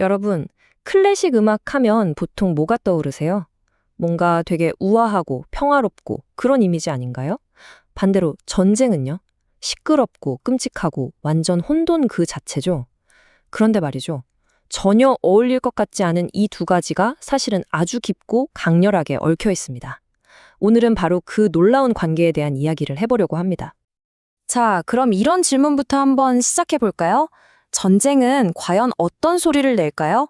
여러분, 클래식 음악 하면 보통 뭐가 떠오르세요? 뭔가 되게 우아하고 평화롭고 그런 이미지 아닌가요? 반대로 전쟁은요? 시끄럽고 끔찍하고 완전 혼돈 그 자체죠. 그런데 말이죠. 전혀 어울릴 것 같지 않은 이 두 가지가 사실은 아주 깊고 강렬하게 얽혀 있습니다. 오늘은 바로 그 놀라운 관계에 대한 이야기를 해보려고 합니다. 자, 그럼 이런 질문부터 한번 시작해 볼까요? 전쟁은 과연 어떤 소리를 낼까요?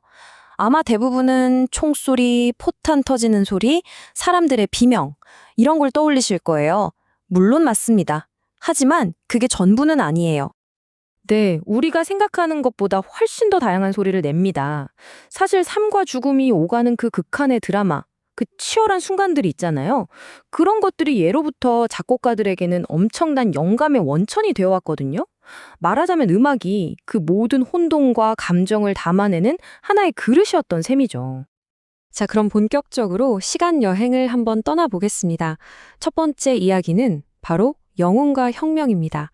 아마 대부분은 총소리, 포탄 터지는 소리, 사람들의 비명, 이런 걸 떠올리실 거예요. 물론 맞습니다. 하지만 그게 전부는 아니에요. 네, 우리가 생각하는 것보다 훨씬 더 다양한 소리를 냅니다. 사실 삶과 죽음이 오가는 그 극한의 드라마, 그 치열한 순간들이 있잖아요. 그런 것들이 예로부터 작곡가들에게는 엄청난 영감의 원천이 되어 왔거든요. 말하자면 음악이 그 모든 혼돈과 감정을 담아내는 하나의 그릇이었던 셈이죠. 자, 그럼 본격적으로 시간 여행을 한번 떠나보겠습니다. 첫 번째 이야기는 바로 영웅과 혁명입니다.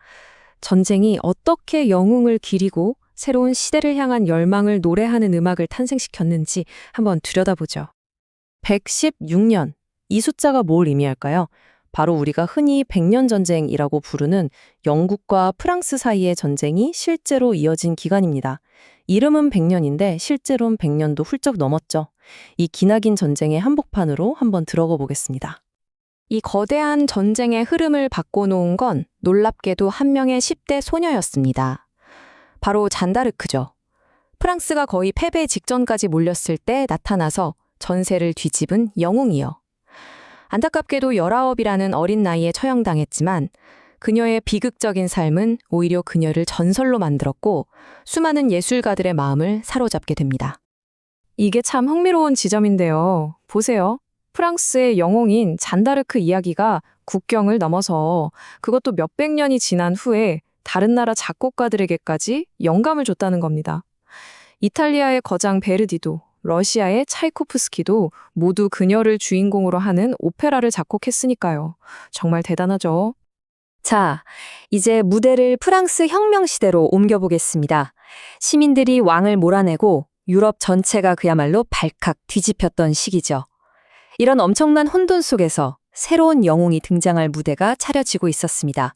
전쟁이 어떻게 영웅을 기리고 새로운 시대를 향한 열망을 노래하는 음악을 탄생시켰는지 한번 들여다보죠. 116년. 이 숫자가 뭘 의미할까요? 바로 우리가 흔히 백년 전쟁이라고 부르는 영국과 프랑스 사이의 전쟁이 실제로 이어진 기간입니다. 이름은 100년인데 실제로는 100년도 훌쩍 넘었죠. 이 기나긴 전쟁의 한복판으로 한번 들어가 보겠습니다. 이 거대한 전쟁의 흐름을 바꿔놓은 건 놀랍게도 한 명의 10대 소녀였습니다. 바로 잔다르크죠. 프랑스가 거의 패배 직전까지 몰렸을 때 나타나서 전세를 뒤집은 영웅이요. 안타깝게도 19이라는 어린 나이에 처형당했지만 그녀의 비극적인 삶은 오히려 그녀를 전설로 만들었고 수많은 예술가들의 마음을 사로잡게 됩니다. 이게 참 흥미로운 지점인데요. 보세요. 프랑스의 영웅인 잔다르크 이야기가 국경을 넘어서 그것도 몇백 년이 지난 후에 다른 나라 작곡가들에게까지 영감을 줬다는 겁니다. 이탈리아의 거장 베르디도, 러시아의 차이코프스키도 모두 그녀를 주인공으로 하는 오페라를 작곡했으니까요. 정말 대단하죠. 자, 이제 무대를 프랑스 혁명 시대로 옮겨보겠습니다. 시민들이 왕을 몰아내고 유럽 전체가 그야말로 발칵 뒤집혔던 시기죠. 이런 엄청난 혼돈 속에서 새로운 영웅이 등장할 무대가 차려지고 있었습니다.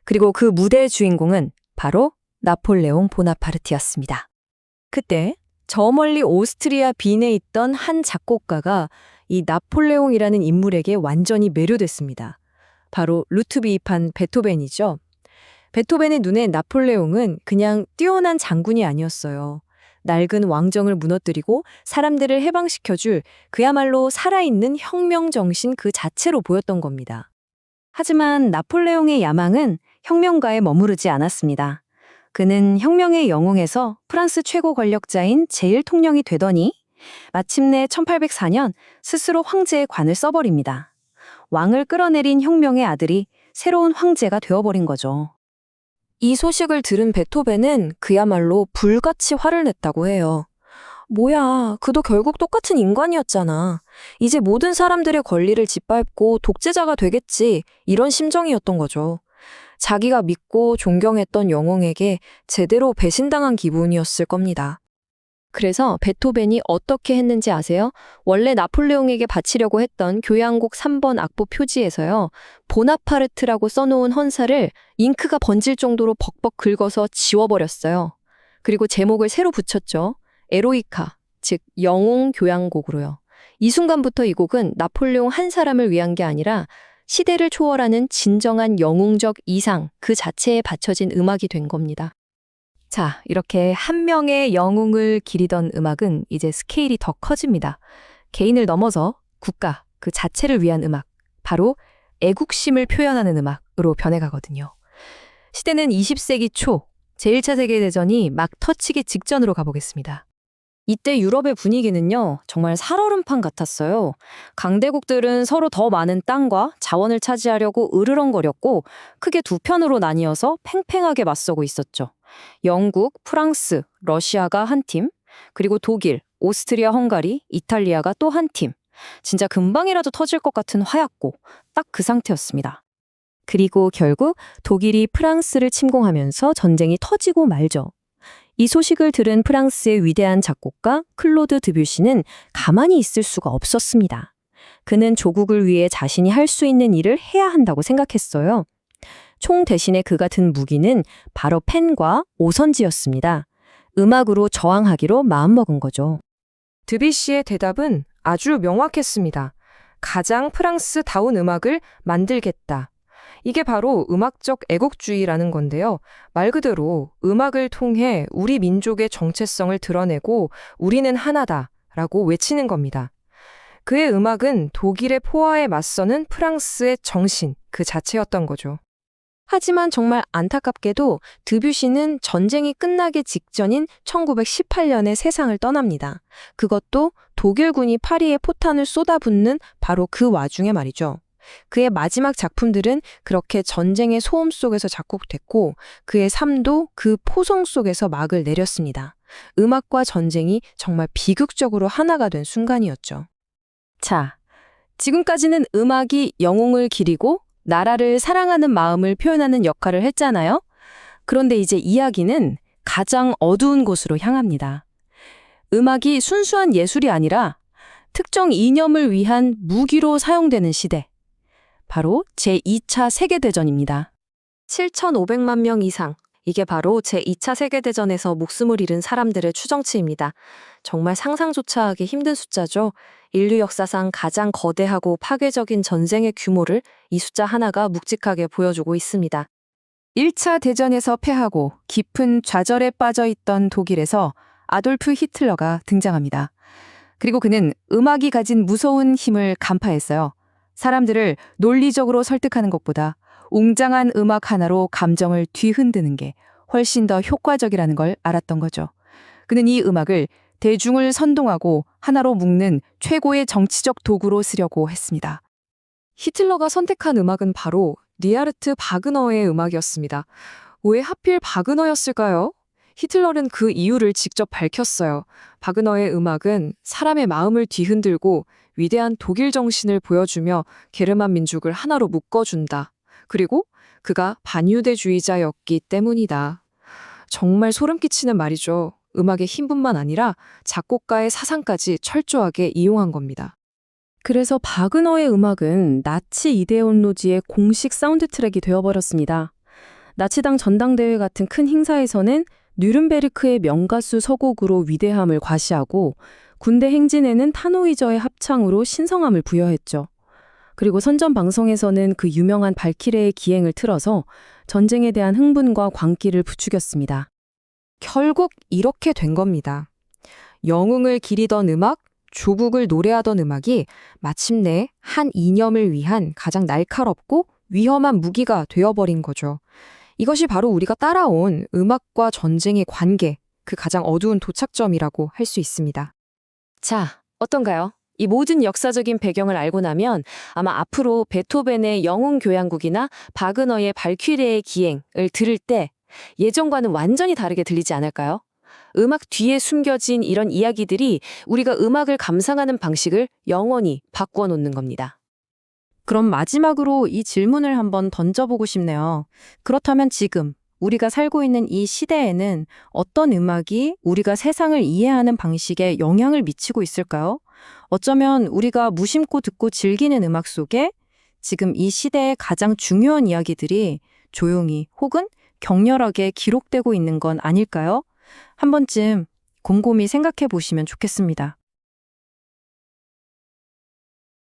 그리고 그 무대의 주인공은 바로 나폴레옹 보나파르트였습니다. 그때 저 멀리 오스트리아 빈에 있던 한 작곡가가 이 나폴레옹이라는 인물에게 완전히 매료됐습니다. 바로 루트비이판 베토벤이죠. 베토벤의 눈에 나폴레옹은 그냥 뛰어난 장군이 아니었어요. 낡은 왕정을 무너뜨리고 사람들을 해방시켜줄 그야말로 살아있는 혁명 정신 그 자체로 보였던 겁니다. 하지만 나폴레옹의 야망은 혁명가에 머무르지 않았습니다. 그는 혁명의 영웅에서 프랑스 최고 권력자인 제1통령이 되더니 마침내 1804년 스스로 황제의 관을 써버립니다. 왕을 끌어내린 혁명의 아들이 새로운 황제가 되어버린 거죠. 이 소식을 들은 베토벤은 그야말로 불같이 화를 냈다고 해요. 뭐야, 그도 결국 똑같은 인간이었잖아. 이제 모든 사람들의 권리를 짓밟고 독재자가 되겠지. 이런 심정이었던 거죠. 자기가 믿고 존경했던 영웅에게 제대로 배신당한 기분이었을 겁니다. 그래서 베토벤이 어떻게 했는지 아세요? 원래 나폴레옹에게 바치려고 했던 교향곡 3번 악보 표지에서요. 보나파르트라고 써놓은 헌사를 잉크가 번질 정도로 벅벅 긁어서 지워버렸어요. 그리고 제목을 새로 붙였죠. 에로이카, 즉 영웅 교향곡으로요. 이 순간부터 이 곡은 나폴레옹 한 사람을 위한 게 아니라 시대를 초월하는 진정한 영웅적 이상 그 자체에 바쳐진 음악이 된 겁니다. 자, 이렇게 한 명의 영웅을 기리던 음악은 이제 스케일이 더 커집니다. 개인을 넘어서 국가 그 자체를 위한 음악, 바로 애국심을 표현하는 음악으로 변해가거든요. 시대는 20세기 초, 제1차 세계대전이 막 터치기 직전으로 가보겠습니다. 이때 유럽의 분위기는요, 정말 살얼음판 같았어요. 강대국들은 서로 더 많은 땅과 자원을 차지하려고 으르렁거렸고, 크게 두 편으로 나뉘어서 팽팽하게 맞서고 있었죠. 영국, 프랑스, 러시아가 한 팀, 그리고 독일, 오스트리아, 헝가리, 이탈리아가 또 한 팀. 진짜 금방이라도 터질 것 같은 화약고, 딱 그 상태였습니다. 그리고 결국 독일이 프랑스를 침공하면서 전쟁이 터지고 말죠. 이 소식을 들은 프랑스의 위대한 작곡가 클로드 드뷔시는 가만히 있을 수가 없었습니다. 그는 조국을 위해 자신이 할 수 있는 일을 해야 한다고 생각했어요. 총 대신에 그가 든 무기는 바로 펜과 오선지였습니다. 음악으로 저항하기로 마음먹은 거죠. 드뷔시의 대답은 아주 명확했습니다. 가장 프랑스다운 음악을 만들겠다. 이게 바로 음악적 애국주의라는 건데요. 말 그대로 음악을 통해 우리 민족의 정체성을 드러내고 우리는 하나다라고 외치는 겁니다. 그의 음악은 독일의 포화에 맞서는 프랑스의 정신 그 자체였던 거죠. 하지만 정말 안타깝게도 드뷔시는 전쟁이 끝나기 직전인 1918년에 세상을 떠납니다. 그것도 독일군이 파리에 포탄을 쏟아붓는 바로 그 와중에 말이죠. 그의 마지막 작품들은 그렇게 전쟁의 소음 속에서 작곡됐고 그의 삶도 그 포성 속에서 막을 내렸습니다. 음악과 전쟁이 정말 비극적으로 하나가 된 순간이었죠. 자, 지금까지는 음악이 영웅을 기리고 나라를 사랑하는 마음을 표현하는 역할을 했잖아요. 그런데 이제 이야기는 가장 어두운 곳으로 향합니다. 음악이 순수한 예술이 아니라 특정 이념을 위한 무기로 사용되는 시대. 바로 제2차 세계대전입니다. 7,500만 명 이상. 이게 바로 제2차 세계대전에서 목숨을 잃은 사람들의 추정치입니다. 정말 상상조차 하기 힘든 숫자죠. 인류 역사상 가장 거대하고 파괴적인 전쟁의 규모를 이 숫자 하나가 묵직하게 보여주고 있습니다. 1차 대전에서 패하고 깊은 좌절에 빠져 있던 독일에서 아돌프 히틀러가 등장합니다. 그리고 그는 음악이 가진 무서운 힘을 간파했어요. 사람들을 논리적으로 설득하는 것보다 웅장한 음악 하나로 감정을 뒤흔드는 게 훨씬 더 효과적이라는 걸 알았던 거죠. 그는 이 음악을 대중을 선동하고 하나로 묶는 최고의 정치적 도구로 쓰려고 했습니다. 히틀러가 선택한 음악은 바로 리하르트 바그너의 음악이었습니다. 왜 하필 바그너였을까요? 히틀러는 그 이유를 직접 밝혔어요. 바그너의 음악은 사람의 마음을 뒤흔들고 위대한 독일 정신을 보여주며 게르만 민족을 하나로 묶어준다. 그리고 그가 반유대주의자였기 때문이다. 정말 소름 끼치는 말이죠. 음악의 힘뿐만 아니라 작곡가의 사상까지 철저하게 이용한 겁니다. 그래서 바그너의 음악은 나치 이데올로지의 공식 사운드 트랙이 되어버렸습니다. 나치당 전당대회 같은 큰 행사에서는 뉘른베르크의 명가수 서곡으로 위대함을 과시하고 군대 행진에는 타노이저의 합창으로 신성함을 부여했죠. 그리고 선전 방송에서는 그 유명한 발키레의 기행을 틀어서 전쟁에 대한 흥분과 광기를 부추겼습니다. 결국 이렇게 된 겁니다. 영웅을 기리던 음악, 조국을 노래하던 음악이 마침내 한 이념을 위한 가장 날카롭고 위험한 무기가 되어버린 거죠. 이것이 바로 우리가 따라온 음악과 전쟁의 관계, 그 가장 어두운 도착점이라고 할 수 있습니다. 자, 어떤가요? 이 모든 역사적인 배경을 알고 나면 아마 앞으로 베토벤의 영웅 교향곡이나 바그너의 발퀴레의 기행을 들을 때 예전과는 완전히 다르게 들리지 않을까요? 음악 뒤에 숨겨진 이런 이야기들이 우리가 음악을 감상하는 방식을 영원히 바꾸어 놓는 겁니다. 그럼 마지막으로 이 질문을 한번 던져보고 싶네요. 그렇다면 지금 우리가 살고 있는 이 시대에는 어떤 음악이 우리가 세상을 이해하는 방식에 영향을 미치고 있을까요? 어쩌면 우리가 무심코 듣고 즐기는 음악 속에 지금 이 시대의 가장 중요한 이야기들이 조용히 혹은 격렬하게 기록되고 있는 건 아닐까요? 한 번쯤 곰곰이 생각해 보시면 좋겠습니다.